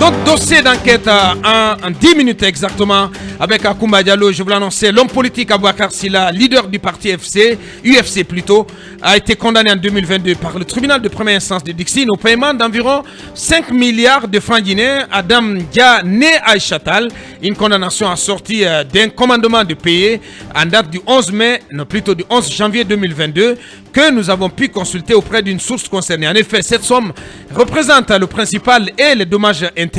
Donc, dossier d'enquête en 10 minutes exactement avec Akoumba Diallo. Je vous l'annonçais, l'homme politique Aboubacar Sylla, leader du parti UFC plutôt, a été condamné en 2022 par le tribunal de première instance de Dixine au paiement d'environ 5 milliards de francs guinéens. Adam Dia, né à Aïchatal, une condamnation assortie d'un commandement de payer en date du 11 janvier 2022 que nous avons pu consulter auprès d'une source concernée. En effet, cette somme représente le principal et les dommages-intérêts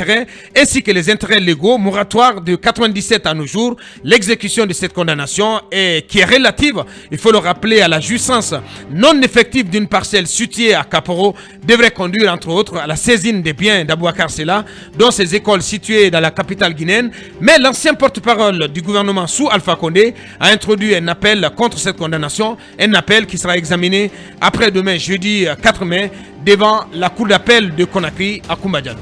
ainsi que les intérêts légaux moratoires de 97 à nos jours. L'exécution de cette condamnation qui est relative, il faut le rappeler, à la jouissance non effective d'une parcelle située à Kaporo devrait conduire entre autres à la saisine des biens d'Aboubacar Sylla, dont ses écoles situées dans la capitale guinéenne. Mais l'ancien porte-parole du gouvernement sous Alpha Condé a introduit un appel contre cette condamnation, un appel qui sera examiné après-demain, jeudi 4 mai, devant la cour d'appel de Conakry à Akoumba Diallo.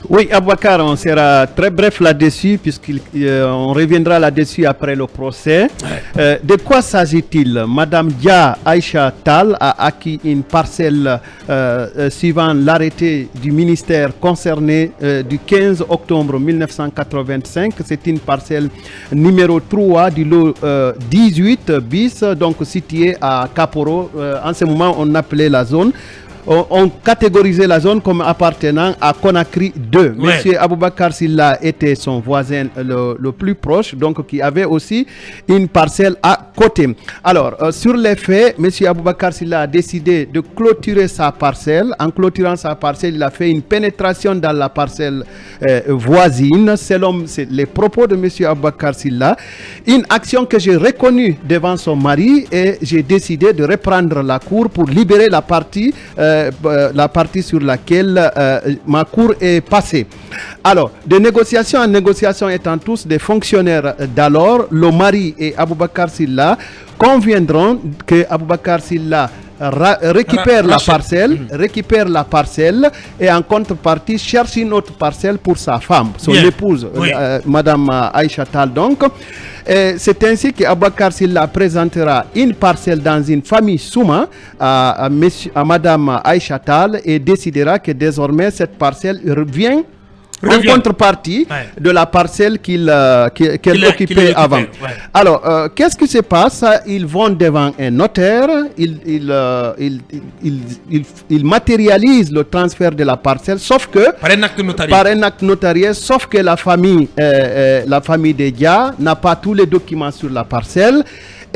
Oui, Aboubacar, on sera très bref là-dessus, puisqu'on reviendra là-dessus après le procès. De quoi s'agit-il? Madame Dia Aïcha Tal a acquis une parcelle suivant l'arrêté du ministère concerné du 15 octobre 1985. C'est une parcelle numéro 3 du lot 18 bis, donc située à Kaporo. En ce moment, on appelait la zone. On catégorisait la zone comme appartenant à Conakry 2. Monsieur Aboubacar Sylla était son voisin le plus proche, donc qui avait aussi une parcelle à côté. Alors, sur les faits, monsieur Aboubacar Sylla a décidé de clôturer sa parcelle. En clôturant sa parcelle, il a fait une pénétration dans la parcelle voisine, selon les propos de monsieur Aboubacar Sylla. Une action que j'ai reconnue devant son mari et j'ai décidé de reprendre la cour pour libérer la partie sur laquelle ma cour est passée. Alors, de négociation en négociation, étant tous des fonctionnaires d'alors, le mari et Aboubacar Sylla conviendront que Aboubacar Sylla récupère la parcelle et en contrepartie cherche une autre parcelle pour sa femme, son épouse, Madame Aïcha Tal donc. C'est ainsi qu'Aboubacar Sylla présentera une parcelle dans une famille Souma à Madame Aïcha Tal et décidera que désormais cette parcelle revient en contrepartie de la parcelle qu'elle occupait avant. Alors, qu'est-ce qui se passe? Ils vont devant un notaire, ils matérialisent le transfert de la parcelle, sauf que par un acte notarié, sauf que la famille des Dia n'a pas tous les documents sur la parcelle.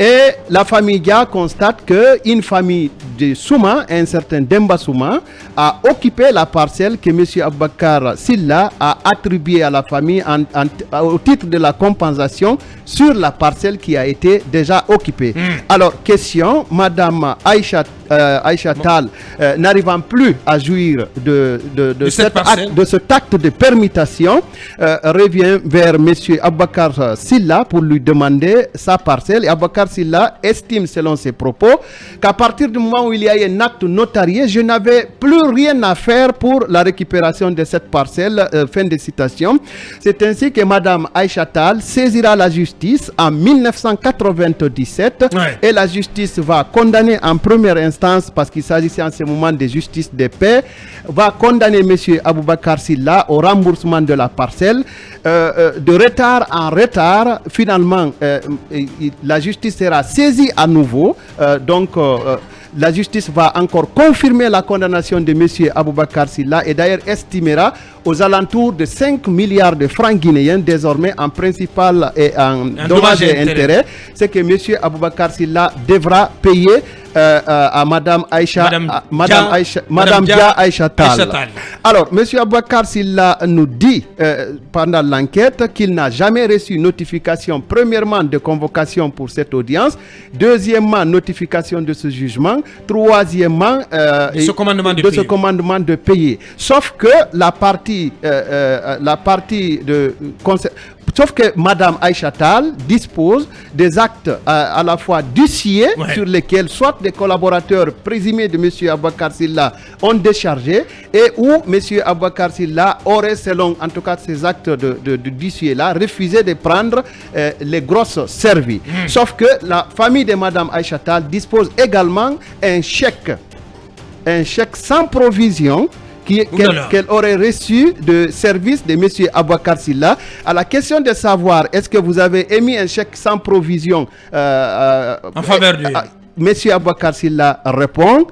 Et la famille Dia constate qu'une famille de Souma, un certain Demba Souma, a occupé la parcelle que M. Aboubacar Sylla a attribuée à la famille au titre de la compensation sur la parcelle qui a été déjà occupée. Alors, question, Madame Aïcha Tal, n'arrivant plus à jouir de cet acte de permutation, revient vers M. Aboubacar Sylla pour lui demander sa parcelle. Et Aboubacar Sylla estime, selon ses propos, qu'à partir du moment où il y a un acte notarié, je n'avais plus rien à faire pour la récupération de cette parcelle. Fin de citation. C'est ainsi que Madame Aïcha Tal saisira la justice en 1997 et la justice va condamner en première instance, parce qu'il s'agissait en ce moment de justice de paix, va condamner M. Aboubacar Sylla au remboursement de la parcelle. De retard en retard, finalement, la justice sera saisie à nouveau. La justice va encore confirmer la condamnation de M. Aboubacar Sylla et d'ailleurs estimera aux alentours de 5 milliards de francs guinéens désormais en principal et en dommages et intérêts. C'est que M. Aboubacar Sylla devra payer à Madame Dia Aïcha Tal. Alors, M. Aboubacar Sylla nous dit pendant l'enquête qu'il n'a jamais reçu notification, premièrement, de convocation pour cette audience, deuxièmement, notification de ce jugement, troisièmement, ce commandement de payer. Sauf que sauf que Madame Aïcha Tal dispose des actes à la fois d'huissier sur lesquels soit des collaborateurs présumés de M. Aboubacar Sylla ont déchargé et où M. Aboubacar Sylla aurait, selon en tout cas ces actes d'huissier là, refusé de prendre les grosses servies. Sauf que la famille de Madame Aïcha Tal dispose également un chèque sans provision qu'elle aurait reçu de service de M. Aboubacar Sylla. À la question de savoir est-ce que vous avez émis un chèque sans provision en faveur de M. Aboubacar Sylla répond: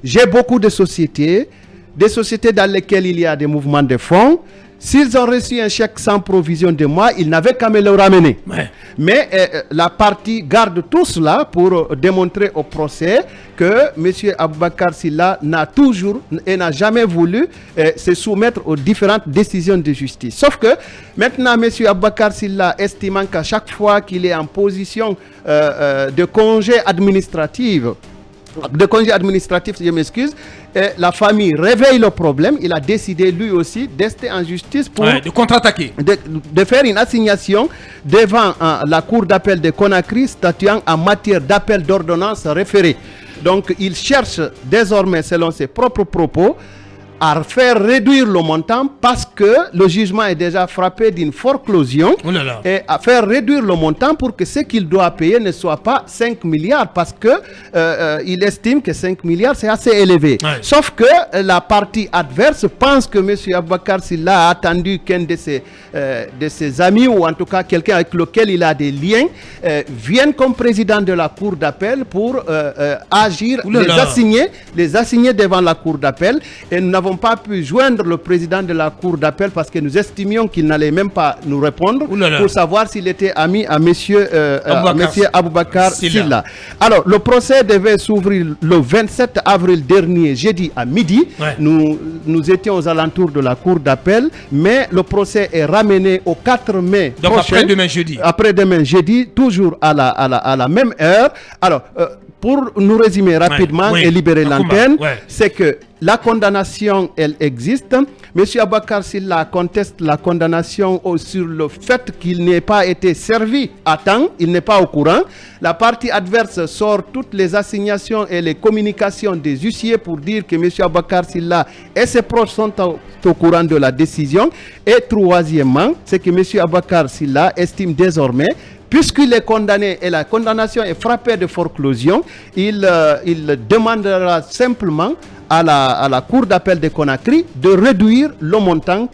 j'ai beaucoup de sociétés, des sociétés dans lesquelles il y a des mouvements de fonds. S'ils ont reçu un chèque sans provision de moi, ils n'avaient qu'à me le ramener. Ouais. Mais la partie garde tout cela pour démontrer au procès que M. Aboubacar Sylla n'a toujours et n'a jamais voulu se soumettre aux différentes décisions de justice. Sauf que maintenant, M. Aboubacar Sylla, estimant qu'à chaque fois qu'il est en position de congé administratif, je m'excuse, la famille réveille le problème. Il a décidé lui aussi d'ester en justice pour de contre-attaquer, de faire une assignation devant la cour d'appel de Conakry statuant en matière d'appel d'ordonnance référée. Donc il cherche désormais, selon ses propres propos, à faire réduire le montant parce que le jugement est déjà frappé d'une foreclosion et à faire réduire le montant pour que ce qu'il doit payer ne soit pas 5 milliards parce que il estime que 5 milliards c'est assez élevé. Ouais. Sauf que la partie adverse pense que M. Aboubacar Sylla a attendu qu'un de ses amis ou en tout cas quelqu'un avec lequel il a des liens vienne comme président de la cour d'appel pour agir, les assigner devant la cour d'appel, et nous n'avons pas pu joindre le président de la cour d'appel parce que nous estimions qu'il n'allait même pas nous répondre pour savoir s'il était ami à monsieur Aboubacar Sylla. Alors, le procès devait s'ouvrir le 27 avril dernier, jeudi à midi. Ouais. Nous étions aux alentours de la cour d'appel, mais le procès est ramené au 4 mai donc prochain. Après-demain jeudi. Après-demain jeudi, toujours à la même heure. Alors, pour nous résumer rapidement et libérer l'antenne, c'est que la condamnation, elle existe. M. Aboubacar Sylla conteste la condamnation sur le fait qu'il n'ait pas été servi à temps, il n'est pas au courant. La partie adverse sort toutes les assignations et les communications des huissiers pour dire que M. Aboubacar Sylla et ses proches sont au courant de la décision. Et troisièmement, c'est que M. Aboubacar Sylla estime désormais, puisqu'il est condamné et la condamnation est frappée de foreclosion, il demandera simplement à la cour d'appel de Conakry de réduire le montant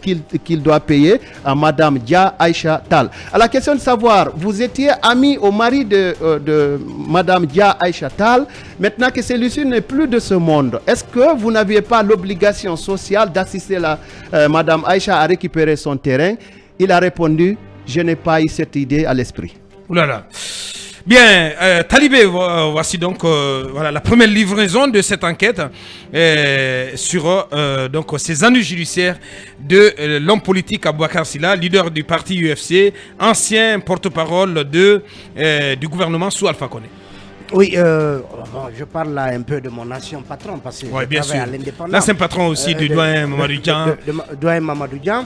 qu'il doit payer à Madame Dia Aïcha Tal. À la question de savoir, vous étiez ami au mari de Madame Dia Aïcha Tal, maintenant que celui-ci n'est plus de ce monde, est-ce que vous n'aviez pas l'obligation sociale d'assister Madame Aïcha à récupérer son terrain? Il a répondu: je n'ai pas eu cette idée à l'esprit. Oulala. Bien, Talibé, voici donc voilà, la première livraison de cette enquête sur donc, ces ennuis judiciaires de l'homme politique Aboubacar Sylla, leader du parti UFC, ancien porte-parole du gouvernement sous Alpha Condé. Oui, je parle là un peu de mon ancien patron parce que je travaille à l'indépendance. L'ancien patron aussi du doyen Mamadou Dian. Doyen Mamadou Dian.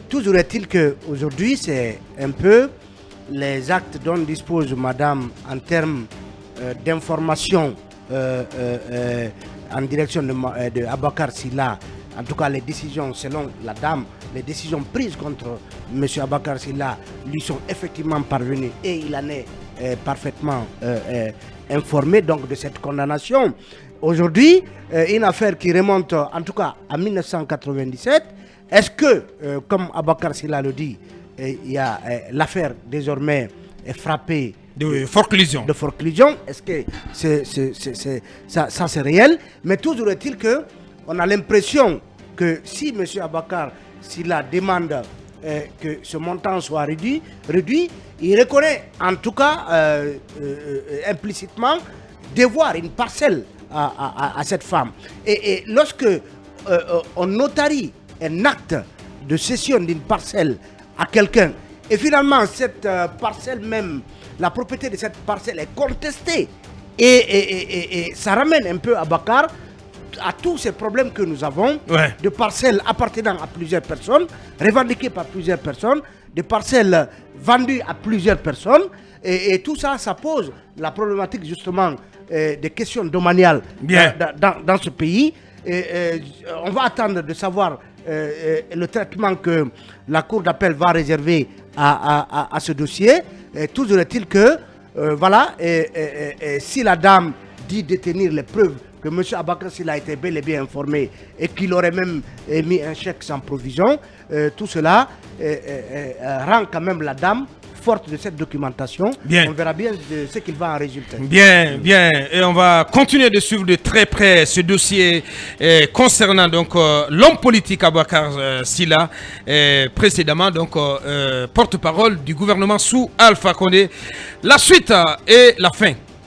Toujours est-il qu'aujourd'hui, c'est un peu les actes dont dispose madame en termes d'information en direction de Aboubacar Sylla, en tout cas les décisions selon la dame, les décisions prises contre M. Aboubacar Sylla lui sont effectivement parvenues et il en est parfaitement informé donc de cette condamnation. Aujourd'hui, une affaire qui remonte en tout cas à 1997, est-ce que, comme Aboubacar Sylla le dit, il y a l'affaire désormais est frappée de forclusion. Est-ce que ça c'est réel? Mais toujours est-il que on a l'impression que si M. Aboubacar Sylla demande que ce montant soit réduit, il reconnaît en tout cas implicitement devoir une parcelle à cette femme. Et lorsque on notarie un acte de cession d'une parcelle à quelqu'un, et finalement cette parcelle même, la propriété de cette parcelle est contestée, et ça ramène un peu Aboubacar à tous ces problèmes que nous avons, de parcelles appartenant à plusieurs personnes, revendiquées par plusieurs personnes, de parcelles vendues à plusieurs personnes, et tout ça, ça pose la problématique justement des questions domaniales dans ce pays. On va attendre de savoir le traitement que la Cour d'appel va réserver à ce dossier. Toujours est-il que, voilà, si la dame dit détenir les preuves que M. Abakar Silla était bel et bien informé et qu'il aurait même émis un chèque sans provision, tout cela rend quand même la dame forte de cette documentation. Bien. On verra bien de ce qu'il va en résulter. Bien, bien. Et on va continuer de suivre de très près ce dossier concernant donc l'homme politique Aboubacar Silla, précédemment donc porte-parole du gouvernement sous Alpha Condé. La suite et la fin.